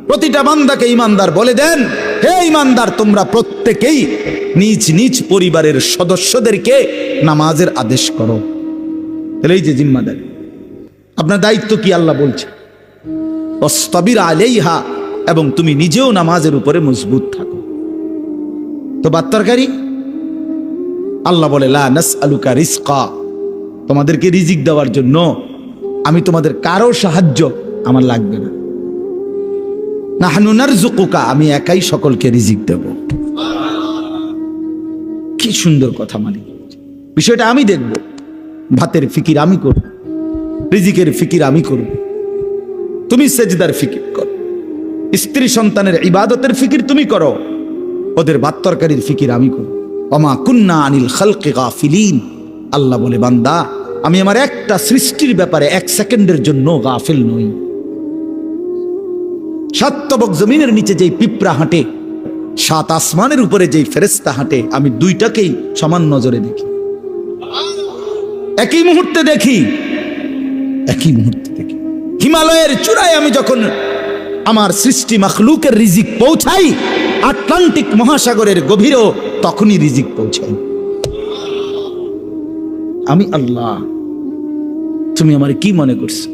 প্রতিটা বান্দাকে ইমানদার বলে দেন, হে ইমানদার, তোমরা প্রত্যেকেই নিজ নিজ পরিবারের সদস্যদেরকে নামাজের আদেশ করো। তাহলে এই যে জিম্মাদারি, আপনার দায়িত্ব কি আল্লাহ বলছে, ওয়াসতাবির আলাইহা, এবং তুমি নিজেও নামাজের উপরে মজবুত থাকো। তো বাত্তারকারী আল্লাহ বলে, লা নাসআলুকা রিজকা, তোমাদেরকে রিজিক দেওয়ার জন্য আমি তোমাদের কারো সাহায্য আমার লাগবে না। নাহনু নারযুকুকা, আমি একাই সকলকে রিজিক দেব। কি সুন্দর কথা। মানে বিষয়টা আমি দেখব, ভাতের ফিকির আমি করব, রিজিকের ফিকির আমি করব, তুমি সেজদার ফিকির করো, স্ত্রী সন্তানের ইবাদতের ফিকির তুমি করো, ওদের ভাত তরকারির ফিকির আমি করব। ওমা কুন্না আনিল খালকি গাফিলিন, আল্লাহ বলে, বান্দা আমি আমার একটা সৃষ্টির ব্যাপারে এক সেকেন্ডের জন্য গাফিল নই। সাত তবক জমিনের নিচে যেই পিঁপড়া হাঁটে, সাত আসমানের উপরে যেই ফেরেশতা হাঁটে, আমি দুইটাকেই সমান নজরে দেখি, একই মুহূর্তে দেখি, একই মুহূর্তে দেখি। হিমালয়ের চূড়ায় আমি যখন আমার সৃষ্টি মাখলুকের রিজিক পৌঁছাই, আটলান্টিক মহাসাগরের গভীরেও তখনই রিজিক পৌঁছাই। আমি আল্লাহ, তুমি আমার কি মনে করছো?